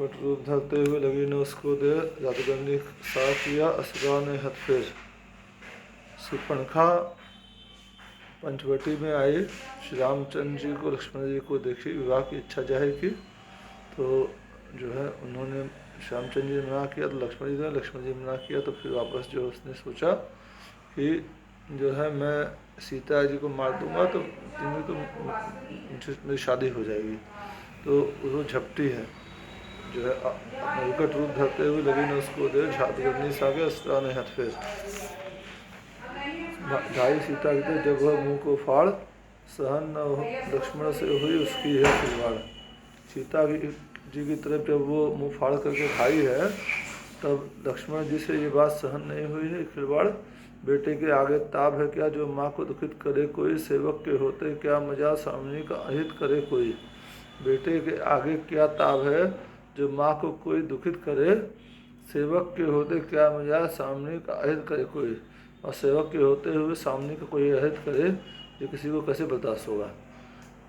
But रूप धरते हुए लगी न उसको दे, जादूगरनी सा किया असुरा ने हथ फेर। शूर्पणखा पंचवटी में आई, श्री रामचंद्र जी को लक्ष्मण जी को देखी, विवाह की इच्छा जाहिर की। तो जो है उन्होंने श्यामचंद्र जी ने मना किया, तो लक्ष्मण जी मना किया। तो फिर वापस जो उसने सोचा कि जो है मैं सीता जी को मार दूंगा तो मेरी शादी हो जाएगी। तो वो झपटी है जो है अपना विकट रूप धरते हुए लगी न उसको दे, जादूगरनी सा के असुरा ने हथ फेर। ढाई सीता की जब वह मुंह को फाड़, सहन न हो लक्ष्मण से हुई उसकी है खिलवाड़। सीता जी की तरफ जब वो मुंह फाड़ करके खाई है, तब लक्ष्मण जी से ये बात सहन नहीं हुई है खिलवाड़। बेटे के आगे ताब है क्या, जो माँ को दुखित करे कोई, सेवक के होते क्या मजा, सामने का अहित करे कोई। बेटे के आगे क्या ताब है, जो माँ को कोई दुखित करे, सेवक के होते क्या मजा, सामने का अहित करे कोई। और सेवक के होते हुए सामने का कोई अहित करे, ये किसी को कैसे बर्दाश्त होगा।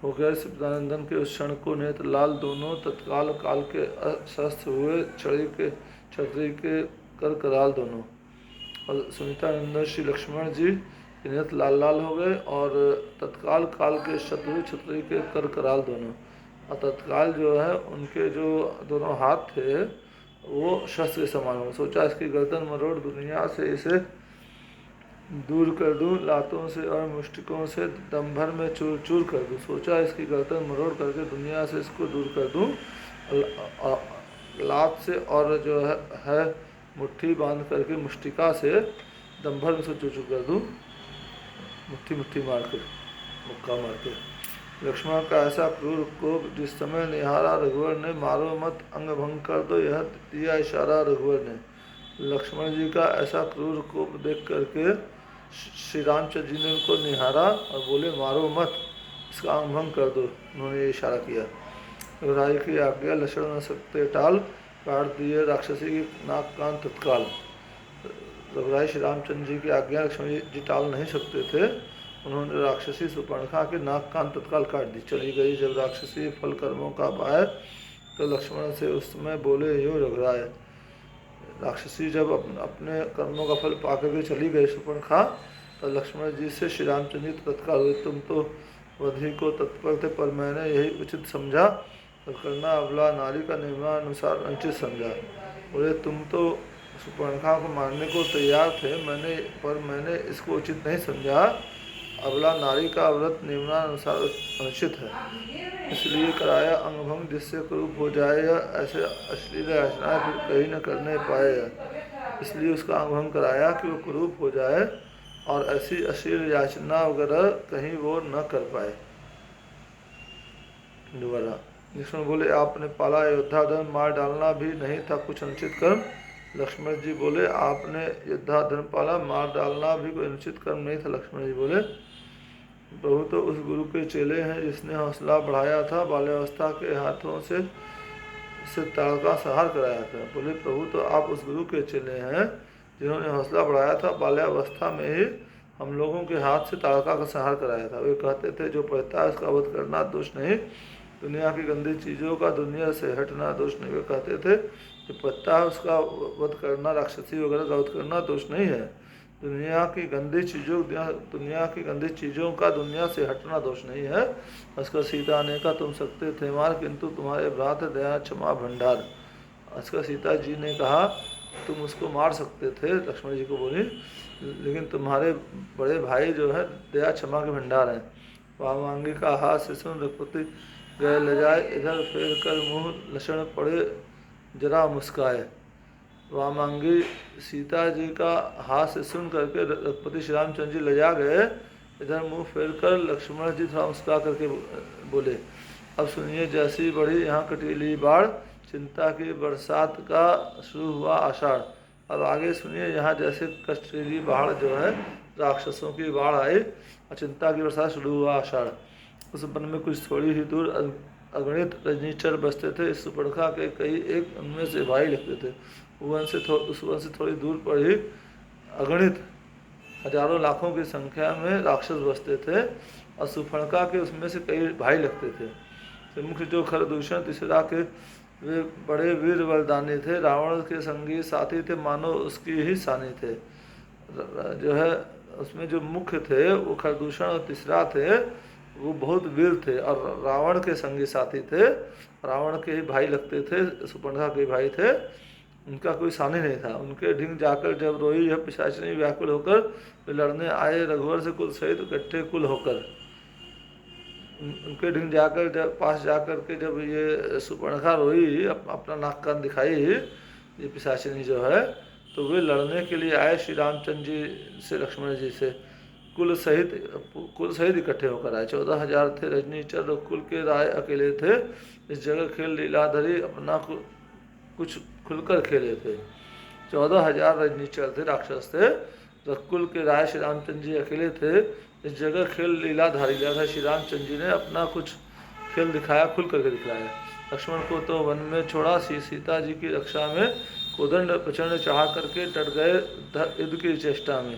हो गया सिद्धानंदन के उस क्षण को नेत्र लाल दोनों, तत्काल काल के अस्वस्थ हुए, छतरी के कर कराल दोनों। और सुनीतानंदन श्री लक्ष्मण जी के नेत्र लाल लाल हो गए, और तत्काल काल के शत्रु छतरी के कर कराल दोनों। और तत्काल जो है उनके जो दोनों हाथ थे वो शस्त्र के समान हो। सोचा इसकी गर्दन मरोड़ दुनिया से इसे दूर कर दूं, लातों से और मुष्टिकों से दम भर में चूर चूर कर दूं। सोचा इसकी गर्दन मरोड़ करके दुनिया से इसको दूर कर दूं, लात से और जो है मुट्ठी बांध करके मुष्टिका से दम भर में इसको चूर चूर कर दूं, मुट्ठी मुट्ठी मार के, मुक्का मार के। लक्ष्मण का ऐसा क्रूर कोप जिस समय निहारा रघुवर ने, मारो मत अंग भंग कर दो यह दिया इशारा रघुवर ने। लक्ष्मण जी का ऐसा क्रूर कोप देख करके श्री रामचंद्र जी ने उनको निहारा और बोले मारो मत, इसका अंग भंग कर दो। उन्होंने ये इशारा किया। रघुराई की आज्ञा लक्षण न सकते टाल, काट दिए राक्षसी की नाक कान तत्काल। रघुराई श्री रामचंद्र जी की आज्ञा लक्ष्मण जी टाल नहीं सकते थे। उन्होंने राक्षसी शूर्पणखा के नाक कान तत्काल काट दी। चली गई जब राक्षसी फल कर्मों का पाए, तो लक्ष्मण से उस समय बोले यूँ रघुराय। राक्षसी जब अपने कर्मों का फल पा करके चली गई शूर्पणखा, तो लक्ष्मण जी से श्री रामचंद्र जी तत्काल हुए, तुम तो वधि को तत्पर थे, पर मैंने यही उचित समझा, तो करना अबला नारी का नियमानुसार अनुचित समझा। बोले तुम तो शूर्पणखा को मारने को तैयार थे, पर मैंने इसको उचित नहीं समझा। अबला नारी का व्रत नियमानुसार अनुचित है, इसलिए कराया अंगभंग जिससे कुरूप हो जाए, ऐसे अश्लील याचनाएं फिर कहीं न करने पाए। इसलिए उसका अंगभंग कराया कि वो कुरूप हो जाए और ऐसी अश्लील याचना वगैरह कहीं वो न कर पाए। दोबारा लक्ष्मण बोले आपने पाला अयोध्या धर्म, मार डालना भी नहीं था कुछ अनुचित कर्म। लक्ष्मण जी बोले आपने अयोध्या धर्म पाला, मार डालना भी कोई अनुचित कर्म नहीं था। लक्ष्मण जी बोले प्रभु तो उस गुरु के चेले हैं जिसने हौसला बढ़ाया था, बाल्यावस्था के हाथों से ताड़का संहार कराया था। बोले प्रभु तो आप उस गुरु के चेले हैं जिन्होंने हौसला बढ़ाया था, बाल्यावस्था में ही हम लोगों के हाथ से ताड़का का संहार कराया था। वे कहते थे जो पढ़ता है उसका वध करना दोष नहीं, दुनिया की गंदी चीज़ों का दुनिया से हटना दोष नहीं। वे कहते थे जो पढ़ता है उसका वध करना, राक्षसी वगैरह का वध करना दोष नहीं है, दुनिया की गंदी चीज़ों का दुनिया से हटना दोष नहीं है। अस्कर सीता ने कहा तुम सकते थे मार, किंतु तुम्हारे भ्रात दया क्षमा भंडार। अस्कर सीता जी ने कहा तुम उसको मार सकते थे, लक्ष्मण जी को बोली, लेकिन तुम्हारे बड़े भाई जो है दया क्षमा के भंडार हैं। वामांगी का हाथ से सुन रघुपति गए ले जाए, इधर फेर कर मुँह लक्षण पड़े जरा मुस्काए। वामांगी सीता जी का हाथ से सुन करके रघुपति श्री रामचंद्र जी ले जा गए, इधर मुंह फेर कर लक्ष्मण जी थोड़ा मुस्कुरा करके बोले अब सुनिए जैसी बढ़ी यहाँ कटीली बाढ़, चिंता की बरसात का शुरू हुआ आषाढ़। अब आगे सुनिए यहाँ जैसे कटीली बाढ़ जो है राक्षसों की बाढ़ आई और चिंता की बरसात शुरू हुआ आषाढ़। उस वन में कुछ थोड़ी ही दूर अगणित रजनीचर बसते थे। इस सुपर्णखा के कई एक उनमें से भाई लगते थे। उस वन से थोड़ी दूर पर ही अगणित हजारों लाखों की संख्या में राक्षस बसते थे और सुपर्णखा के उसमें से कई भाई लगते थे। मुख्य जो खरदूषण तिसरा के वे बड़े वीर बलदानी थे, रावण के संगी साथी थे, मानो उसकी ही सानी थे। जो है उसमें जो मुख्य थे वो खरदूषण और तीसरा थे, वो बहुत वीर थे और रावण के संगी साथी थे, रावण के ही भाई लगते थे, सुपर्णखा के भाई थे, उनका कोई सानी नहीं था। उनके ढिंग जाकर जब रोई यह पिशाचिनी व्याकुल होकर, वे लड़ने आए रघुवर से कुल सहित इकट्ठे कुल होकर। उनके ढिंग जाकर जब पास जाकर के जब ये सुपर्णखा रोई, अपना नाक कान दिखाई, ये पिशाचिनी जो है, तो वे लड़ने के लिए आए श्री रामचंद्र जी से, लक्ष्मण जी से, कुल सहित इकट्ठे होकर आए। 14,000 थे रजनीचर, कुल के राय अकेले थे, इस जगह खेल लीलाधरी अपना कुछ खुलकर खेले थे। 14,000 रजनीचर थे, राक्षस थे, रघुकुल के राय श्री रामचंद्र जी अकेले थे, इस जगह खेल लीलाधारी लिया था। श्री रामचंद्र जी ने अपना कुछ खेल दिखाया, खुल करके दिखलाया। लक्ष्मण को तो वन में छोड़ा, सीता जी की रक्षा में कोदंड प्रचंड चढ़ा करके डट गए युद्ध की चेष्टा में।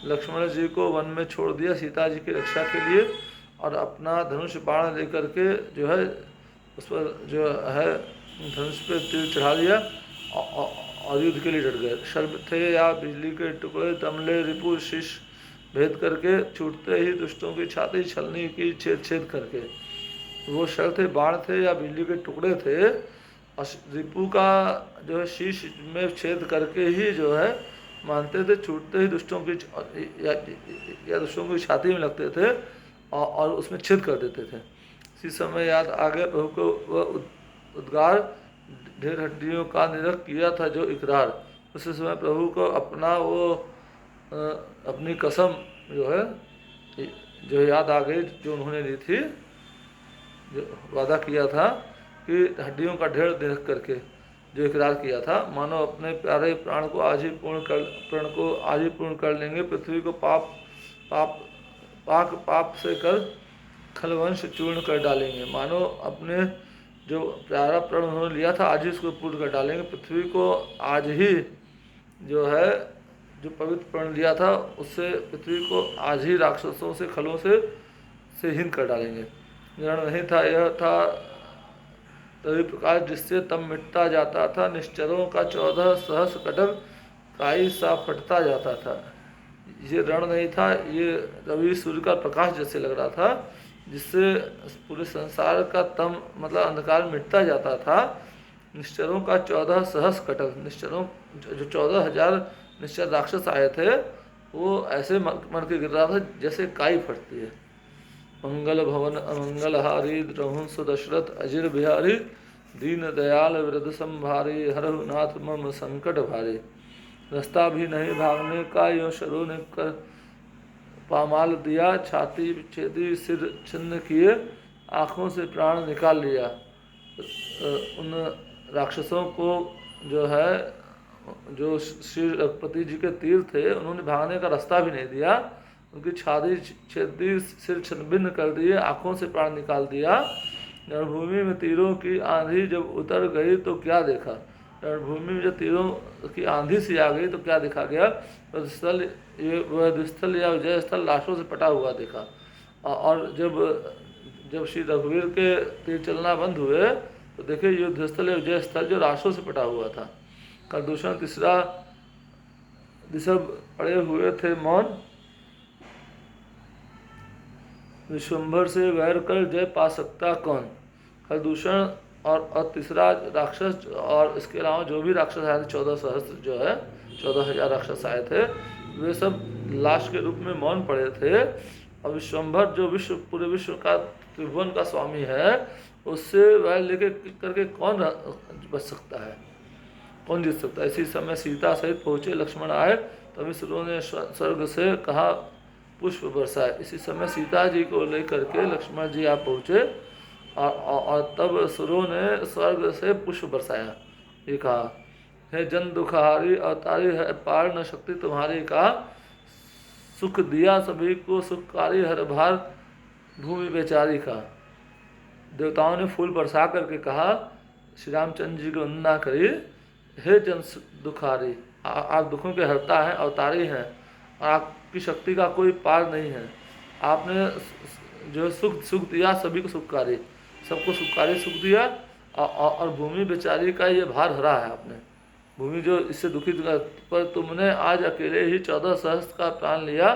लक्ष्मण जी को वन में छोड़ दिया सीता जी की रक्षा के लिए, और अपना धनुष बाण लेकर के जो है उस पर जो है धनुष पे तीर चढ़ा दिया और युद्ध के लिए डट गए। शर्म थे या बिजली के टुकड़े, तमले रिपु शीश भेद करके, छूटते ही दुष्टों की छाती छलनी की छेद छेद करके। वो शर थे, बाण थे या बिजली के टुकड़े थे, और रिपु का जो है शीश में छेद करके ही जो है मानते थे, छूटते ही दुष्टों की या दुष्टों की छाती में लगते थे और उसमें छेद कर देते थे। इसी समय याद आ गया प्रभु को वह उद्गार, ढेर हड्डियों का निरख किया था जो इकरार। उसी समय प्रभु को अपना वो अपनी कसम जो है जो याद आ गई, जो उन्होंने ली थी, जो वादा किया था कि हड्डियों का ढेर निरख करके जो इकरार किया था, मानो अपने प्यारे प्राण को आज ही पूर्ण कर लेंगे, पृथ्वी को पाप से कर खलवंश चूर्ण कर डालेंगे। मानो अपने जो प्यारा प्रण उन्होंने लिया था आज ही उसको पूर्ण कर डालेंगे, पृथ्वी को आज ही जो है जो पवित्र प्रण लिया था उससे पृथ्वी को आज ही राक्षसों से खलों से हीन कर डालेंगे। रण नहीं था, यह था तभी प्रकाश जिससे तब मिटता जाता था, निश्चरों का 14 सहस कटक काई सा फटता जाता था। ये रण नहीं था, ये रवि सूर्य का प्रकाश जैसे लग रहा था, जिससे पूरे संसार का तम मतलब अंधकार मिटता जाता था। निश्चरों का 14 सहस कटक, निश्चरों जो 14,000 निश्चर राक्षस आए थे, वो ऐसे मर के गिर रहा था जैसे काई फटती है। मंगल भवन अमंगलहारी, द्रहुंस दशरथ अजिर बिहारी, दीन दयाल वृद्ध संभारी, हरहु नाथ मम संकट भारी। रास्ता भी नहीं भागने का, यो शरु ने कर पामाल दिया, छाती छेदी सिर छिन्न किए, आँखों से प्राण निकाल लिया। उन राक्षसों को जो है, जो श्री रघुपति जी के तीर थे, उन्होंने भागने का रास्ता भी नहीं दिया, उनकी छाती छेदी सिर छिन्न कर दिए, आँखों से प्राण निकाल दिया। रणभूमि में तीरों की आंधी जब उतर गई तो क्या देखा, रणभूमि में जब तीरों की आंधी सी आ गई तो क्या देखा गया, स्थल या विजय स्थल लाशों से पटा हुआ देखा। और जब श्री रघुवीर के तीर चलना बंद हुए तो देखे युद्ध स्थल या विजय स्थल जो लाशों से पटा हुआ था। खरदूषण तीसरा सब पड़े हुए थे मौन, विश्वम्भर से वैर कर जय पा सकता कौन। खरदूषण और तीसरा राक्षस और इसके अलावा जो भी राक्षस आए थे, 14 सहस्त्र जो है 14,000 राक्षस आए थे, वे सब लाश के रूप में मौन पड़े थे। और विश्वम्भर जो पूरे विश्व का त्रिभुवन का स्वामी है, उससे वैर लेके करके कौन बच सकता है, कौन जीत सकता है। इसी समय सीता सहित पहुँचे लक्ष्मण आए, तभी सुरों ने स्वर्ग से कहा पुष्प बरसाए। इसी समय सीता जी को लेकर के लक्ष्मण जी आप पहुँचे और तब सुरों ने स्वर्ग से पुष्प बरसाया। ये कहा, हे जन दुखहारी अवतारी है पार न शक्ति तुम्हारी, कहा सुख दिया सभी को सुखकारी हर भार भूमि बेचारी का। देवताओं ने फूल बरसा करके कहा, श्री रामचंद्र जी की वंदना करी, हे जन दुखारी, आप दुखों के हरता हैं, अवतारी हैं, आपकी शक्ति का कोई पार नहीं है। आपने जो सुख दिया सभी को सुखकारी, सबको सुखकारी सुख दिया और भूमि बेचारी का ये भार हरा है आपने। भूमि जो इससे दुखित पर तुमने आज अकेले ही 14 सहस्त्र का प्राण लिया,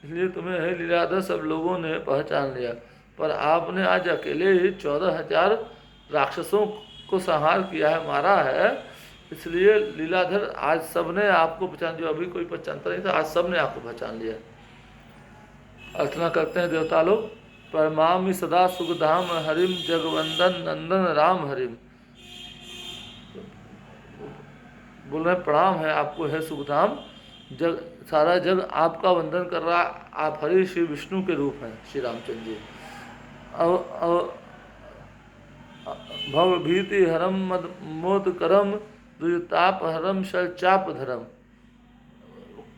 इसलिए तुम्हें हे लीलाधर सब लोगों ने पहचान लिया। पर आपने आज अकेले ही 14,000 राक्षसों को संहार किया है, मारा है, इसलिए लीलाधर आज सबने आपको पहचान, जो अभी कोई पहचानता नहीं था आज सबने आपको पहचान लिया। अर्चना करते हैं देवता लोग। परमामि सदा सुखधाम हरिम जगवंदन नंदन राम हरिम। बोल रहे प्रणाम है आपको है सुखधाम, जग सारा जग आपका वंदन कर रहा। आप हरि श्री विष्णु के रूप हैं श्री रामचंद्र जी। भव भीति हरम मद मोद करम दुर्ताप हरम शल चाप धरम।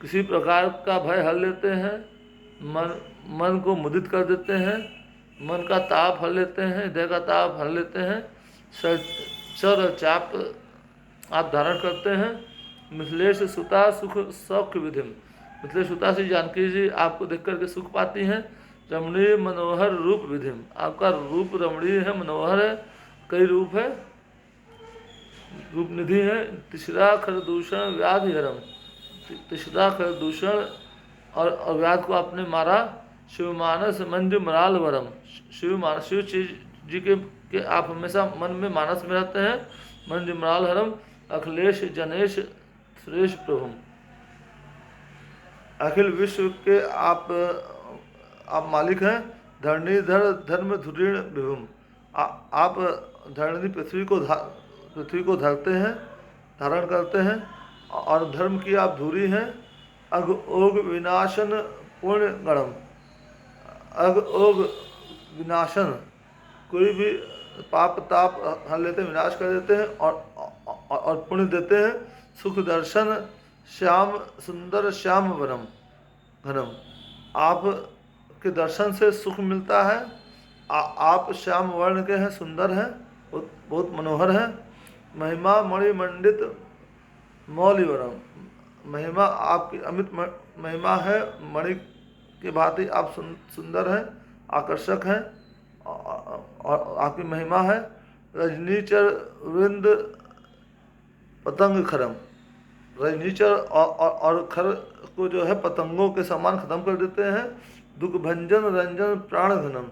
किसी प्रकार का भय हर लेते हैं, मन को मुदित कर देते हैं, मन का ताप हर लेते हैं, हृदय का ताप हर लेते हैं। चर चाप आप धारण करते हैं। मिथिलेश सुता सुख सौख्य विधिम। मिथिलेश सुता से जानकी जी आपको देख करके सुख पाती हैं। रमणीय मनोहर रूप विधिम। आपका रूप रमणीय है, मनोहर है, कई रूप है, रूप निधि है। तीसरा खर दूषण व्याधि हरम। तीसरा खर दूषण और व्याध को आपने मारा। शिवमानस मंज मराल वरम। शिव जी के आप हमेशा मन में मानस में रहते हैं। मंज मराल हरम अखिलेश जनेश सुरेश प्रभुम। अखिल विश्व के आप मालिक हैं। धरणीधर धर्म धुरीण विभुम। आप धरणी पृथ्वी को धरते हैं, धारण करते हैं, और धर्म की आप धुरी हैं। अग ओग विनाशन पूर्ण गणम। अग ओग विनाशन, कोई भी पाप ताप हर लेते हैं, विनाश कर देते हैं और पुण्य देते हैं। सुख दर्शन श्याम सुंदर श्याम वरम घनम। आप के दर्शन से सुख मिलता है। आप श्याम वर्ण के हैं, सुंदर हैं, बहुत मनोहर हैं। महिमा मणिमंडित मौलिवरम। महिमा आपकी अमित महिमा है, मणि के भांति आप सुंदर हैं, आकर्षक हैं, और आपकी महिमा है। रजनीचर वृंद पतंग खरम। रजनीचर और खर को जो है पतंगों के समान खत्म कर देते हैं। दुख भंजन रंजन प्राण घनम।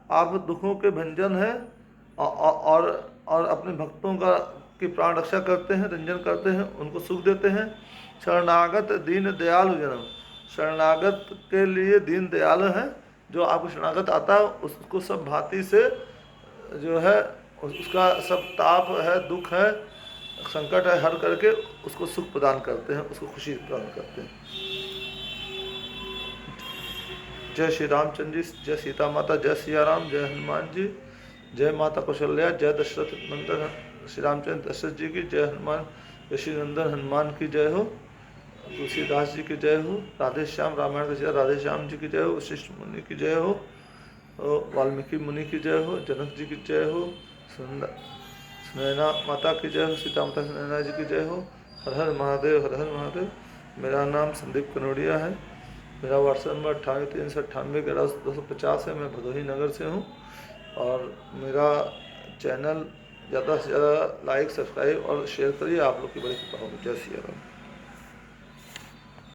आप दुखों के भंजन हैं और अपने भक्तों की प्राण रक्षा करते हैं, रंजन करते हैं, उनको सुख देते हैं। शरणागत दीन दयालु जन्म। शरणागत के लिए दीन दयालु हैं। जो आपको शरणागत आता है उसको सब भांति से जो है उसका सब ताप है, दुख है, संकट है, हर करके उसको सुख प्रदान करते हैं, उसको खुशी प्रदान करते हैं। जय श्री रामचंद्र जी, जय सीता माता, जय सिया राम, जय हनुमान जी, जय माता कौशल्या, जय दशरथ नंदन श्री रामचंद्र दशरथ जी की, जय हनुमान ऋषि नंदन हनुमान की जय हो, तुलसीदास जी की जय हो, राधे श्याम रामायण की जय, राधे श्याम जी की जय हो, वशिष्ठ मुनि की जय हो, वाल्मीकि मुनि की जय हो, जनक जी की जय हो, सुनैना माता की जय हो, सीता माता सुनैना जी की जय हो। हर हर महादेव, हर हर महादेव। मेरा नाम संदीप कनोडिया है। मेरा व्हाट्सएप नंबर 9839811250 है। मैं भदोही नगर से हूँ। और मेरा चैनल ज़्यादा से ज़्यादा लाइक, सब्सक्राइब और शेयर करिए। आप लोग की बड़ी कृपा होगी। जय सिया राम।